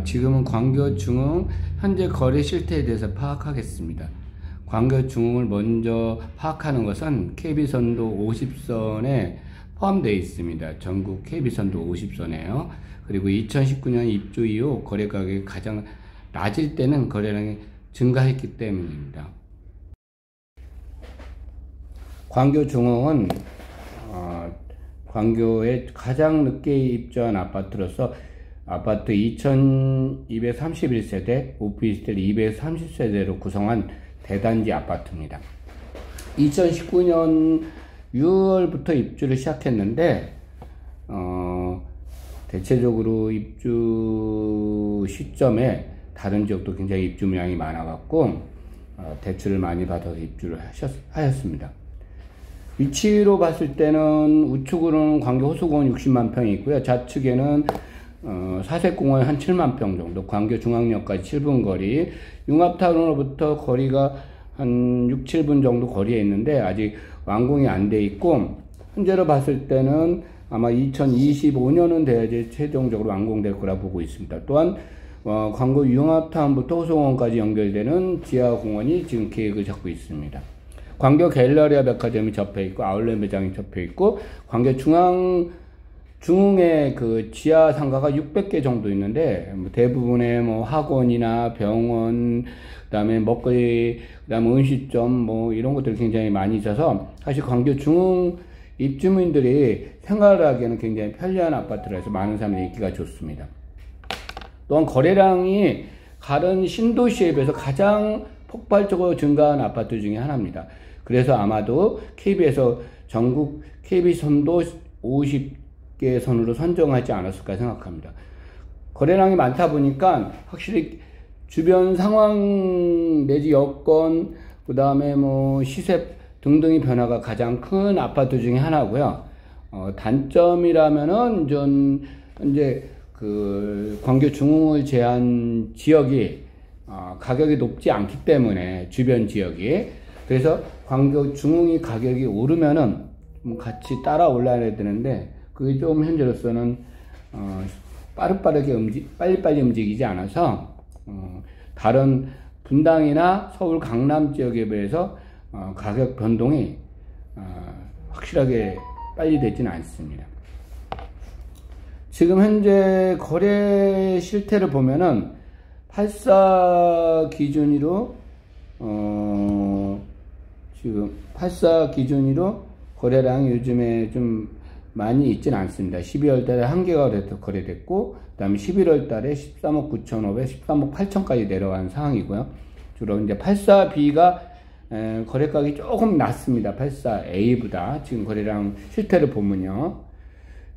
지금은 광교 중흥 현재 거래 실태에 대해서 파악하겠습니다. 광교 중흥을 먼저 파악하는 것은 KB선도 50선에 포함되어 있습니다. 전국 KB선도 50선에요. 그리고 2019년 입주 이후 거래 가격이 가장 낮을 때는 거래량이 증가했기 때문입니다. 광교 중흥은 광교에 가장 늦게 입주한 아파트로서 아파트 2231세대, 오피스텔 230세대로 구성한 대단지 아파트입니다. 2019년 6월부터 입주를 시작했는데 대체적으로 입주 시점에 다른 지역도 굉장히 입주 물량이 많아갖고 대출을 많이 받아서 입주를 하였습니다. 위치로 봤을 때는 우측으로는 광교 호수공원 60만 평이 있고요. 좌측에는 사색공원 한 7만 평 정도, 광교 중앙역까지 7분 거리, 융합타운으로부터 거리가 한 6, 7분 정도 거리에 있는데 아직 완공이 안 돼 있고, 현재로 봤을 때는 아마 2025년은 돼야지 최종적으로 완공될 거라 보고 있습니다. 또한 광교 융합타운부터 호수공원까지 연결되는 지하공원이 지금 계획을 잡고 있습니다. 광교 갤러리아 백화점이 접해 있고 아울렛 매장이 접해 있고, 광교 중흥의 그 지하 상가가 600개 정도 있는데 대부분의 학원이나 병원, 그다음에 먹거리, 그다음에 음식점 이런 것들이 굉장히 많이 있어서 사실 광교 중흥 입주민들이 생활하기에는 굉장히 편리한 아파트라서 많은 사람들이 인기가 좋습니다. 또한 거래량이 다른 신도시에 비해서 가장 폭발적으로 증가한 아파트 중에 하나입니다. 그래서 아마도 KB에서 전국 KB선도 50개 선으로 선정하지 않았을까 생각합니다. 거래량이 많다 보니까 확실히 주변 상황 내지 여건, 그 다음에 시세 등등의 변화가 가장 큰 아파트 중에 하나고요. 단점이라면은 현재 그 광교 중흥을 제한 지역이 가격이 높지 않기 때문에, 주변 지역이, 그래서 광교 중흥이 가격이 오르면은 같이 따라 올라야 되는데 그게 좀 현재로서는 빨리빨리 움직이지 않아서 다른 분당이나 서울 강남 지역에 비해서 가격 변동이 확실하게 빨리 되지는 않습니다. 지금 현재 거래 실태를 보면은 84 기준으로 지금 84 기준으로 거래량이 요즘에 좀 많이 있지는 않습니다. 12월 달에 1개가 거래됐고, 그 다음에 11월 달에 13억 9,500, 13억 8천까지 내려간 상황이고요. 주로 이제 84B가 거래가격이 조금 낮습니다. 84A보다 지금 거래량 실태를 보면요.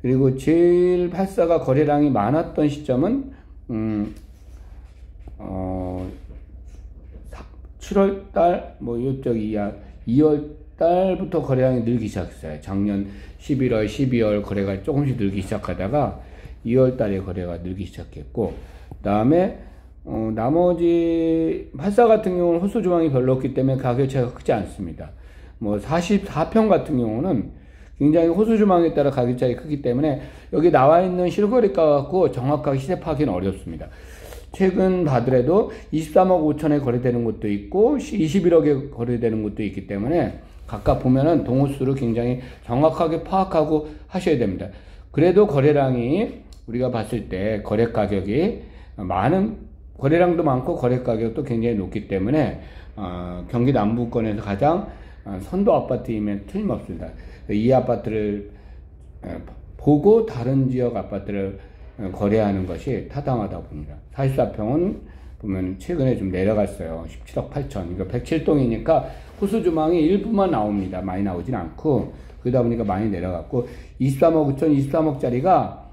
그리고 제일 84가 거래량이 많았던 시점은 7월달, 2월달부터 거래량이 늘기 시작했어요. 작년 11월, 12월 거래가 조금씩 늘기 시작하다가 2월달에 거래가 늘기 시작했고, 그 다음에 나머지 84 같은 경우는 호수 조망이 별로 없기 때문에 가격 차이가 크지 않습니다. 44평 같은 경우는 굉장히 호수 조망에 따라 가격 차이가 크기 때문에 여기 나와 있는 실거래가 갖고 정확하게 시세 파악하기는 어렵습니다. 최근 봐더라도 23억 5천에 거래되는 것도 있고 21억에 거래되는 것도 있기 때문에 각각 보면은 동호수를 굉장히 정확하게 파악하고 하셔야 됩니다. 그래도 거래량이 우리가 봤을 때 거래 가격이 거래량도 많고 거래 가격도 굉장히 높기 때문에 경기 남부권에서 가장 선도 아파트이면 틀림없습니다. 이 아파트를 보고 다른 지역 아파트를 거래하는 것이 타당하다고 봅니다. 44평은 보면 최근에 좀 내려갔어요. 17억 8천. 이거 107동이니까 호수 조망이 일부만 나옵니다. 많이 나오진 않고, 그러다 보니까 많이 내려갔고, 23억 9천, 23억짜리가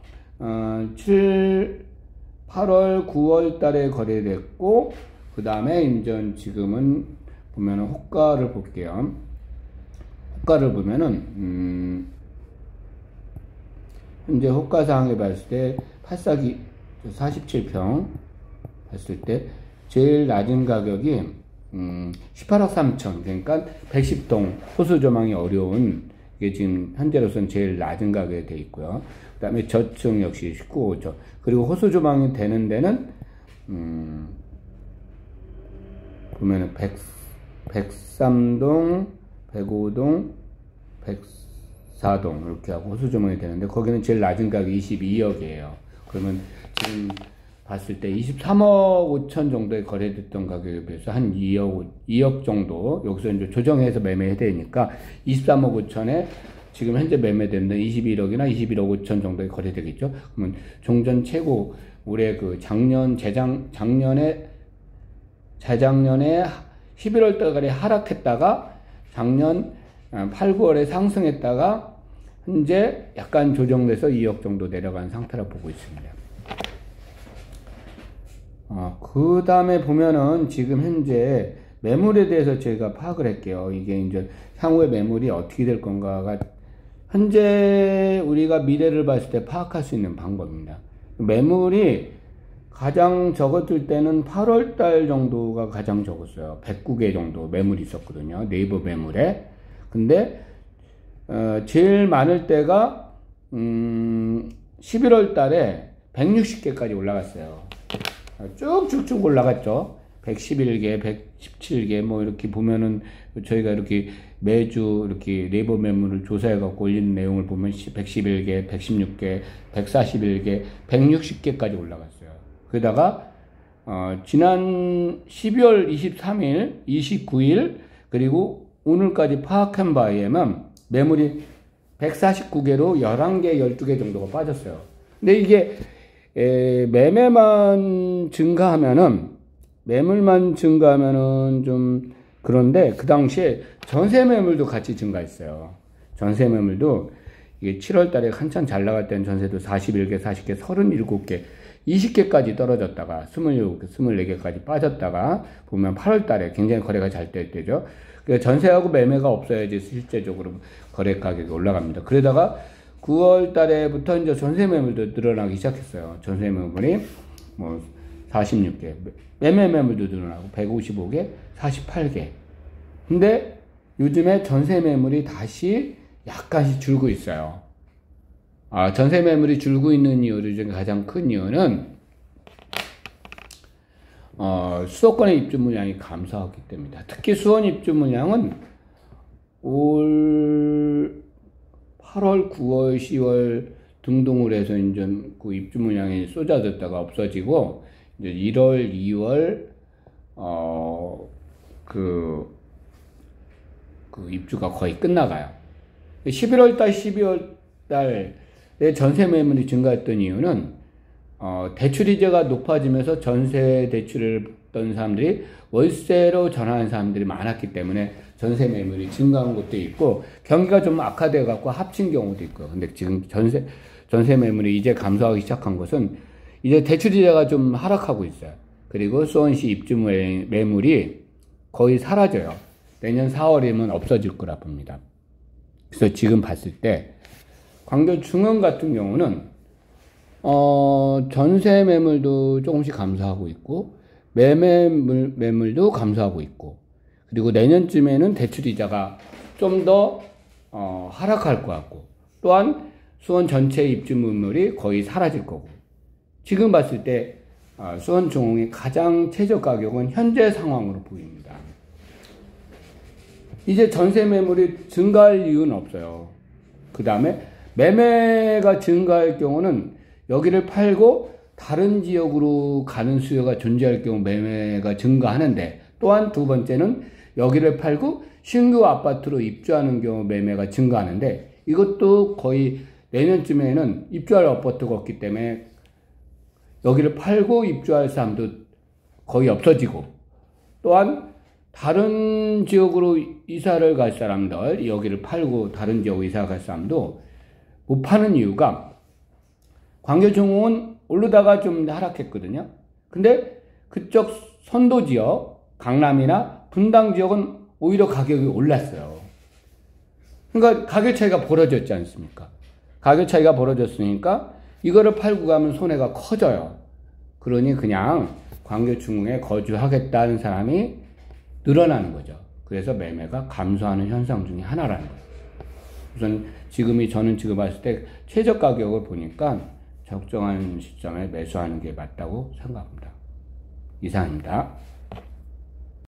8월, 9월 달에 거래됐고, 그 다음에 지금은 보면은 호가를 볼게요. 호가를 보면은 현재 호가 상황에 봤을 때 84기 47평 봤을 때 제일 낮은 가격이 18억 3천, 그러니까 110동 호수 조망이 어려운 그게 지금 현재로서는 제일 낮은 가격에 돼 있고요. 그 다음에 저층 역시 19호점. 그리고 호수 조망이 되는 데는, 보면은 103동, 105동, 104동 이렇게 하고 호수 조망이 되는데 거기는 제일 낮은 가격 22억이에요. 그러면 지금 봤을 때 23억 5천 정도에 거래됐던 가격에 비해서 한 2억 정도 여기서 이제 조정해서 매매해야 되니까 23억 5천에 지금 현재 매매되는 21억이나 21억 5천 정도에 거래되겠죠. 그러면 종전 최고 올해 그 재작년에 11월 달에 하락했다가 작년 8, 9월에 상승했다가 현재 약간 조정돼서 2억 정도 내려간 상태라 보고 있습니다. 그 다음에 보면은 지금 현재 매물에 대해서 제가 파악을 할게요. 이게 이제 향후에 매물이 어떻게 될 건가가 현재 우리가 미래를 봤을 때 파악할 수 있는 방법입니다. 매물이 가장 적었을 때는 8월 달 정도가 가장 적었어요. 109개 정도 매물이 있었거든요. 네이버 매물에. 근데 제일 많을 때가 11월 달에 160개까지 올라갔어요. 쭉쭉쭉 올라갔죠. 111개, 117개, 뭐 이렇게 보면은 저희가 이렇게 매주 이렇게 네이버 매물을 조사해갖고 올리는 내용을 보면 111개, 116개, 141개, 160개까지 올라갔어요. 그러다가, 지난 12월 23일, 29일, 그리고 오늘까지 파악한 바에 의하면 매물이 149개로 11개, 12개 정도가 빠졌어요. 근데 이게 매물만 증가하면은 좀 그런데 그 당시에 전세 매물도 같이 증가했어요. 전세 매물도 이게 7월 달에 한참 잘 나갈 때는 전세도 41개, 40개, 37개, 20개까지 떨어졌다가 27개, 24개까지 빠졌다가 보면 8월 달에 굉장히 거래가 잘 될 때죠. 그러니까 전세하고 매매가 없어야지 실제적으로 거래 가격이 올라갑니다. 그러다가 9월 달에부터 이제 전세 매물도 늘어나기 시작했어요. 전세 매물이 뭐 46개, 매매 매물도 늘어나고 155개, 48개. 근데 요즘에 전세 매물이 다시 약간씩 줄고 있어요. 전세 매물이 줄고 있는 이유 중에 가장 큰 이유는 수도권의 입주 물량이 감소하기 때문이다. 특히 수원 입주 물량은 올 8월, 9월, 10월 등등으로 해서 이제 그 입주 물량이 쏟아졌다가 없어지고, 이제 1월, 2월, 그 입주가 거의 끝나가요. 11월 달, 12월 달에 전세 매물이 증가했던 이유는, 대출이자가 높아지면서 전세 대출을 받던 사람들이 월세로 전환한 사람들이 많았기 때문에 전세 매물이 증가한 것도 있고, 경기가 좀 악화되어 갖고 합친 경우도 있고. 근데 지금 전세 매물이 이제 감소하기 시작한 것은 이제 대출이자가 좀 하락하고 있어요. 그리고 수원시 입주 매물이 거의 사라져요. 내년 4월이면 없어질 거라 봅니다. 그래서 지금 봤을 때 광교 중원 같은 경우는 전세 매물도 조금씩 감소하고 있고, 매물도 감소하고 있고, 그리고 내년쯤에는 대출이자가 좀 더 하락할 것 같고, 또한 수원 전체 입주 매물이 거의 사라질 거고, 지금 봤을 때 수원 중흥의 가장 최저 가격은 현재 상황으로 보입니다. 이제 전세 매물이 증가할 이유는 없어요. 그 다음에 매매가 증가할 경우는 여기를 팔고 다른 지역으로 가는 수요가 존재할 경우 매매가 증가하는데, 또한 두 번째는 여기를 팔고 신규 아파트로 입주하는 경우 매매가 증가하는데, 이것도 거의 내년쯤에는 입주할 아파트가 없기 때문에 여기를 팔고 입주할 사람도 거의 없어지고, 또한 다른 지역으로 이사를 갈 사람들, 여기를 팔고 다른 지역으로 이사 갈 사람도 못 파는 이유가, 광교중흥은 오르다가 좀 하락했거든요. 근데 그쪽 선도 지역, 강남이나 분당 지역은 오히려 가격이 올랐어요. 그러니까 가격 차이가 벌어졌지 않습니까? 가격 차이가 벌어졌으니까 이거를 팔고 가면 손해가 커져요. 그러니 그냥 광교중흥에 거주하겠다는 사람이 늘어나는 거죠. 그래서 매매가 감소하는 현상 중에 하나라는 거예요. 우선 저는 지금 봤을 때 최저 가격을 보니까 적정한 시점에 매수하는 게 맞다고 생각합니다. 이상입니다.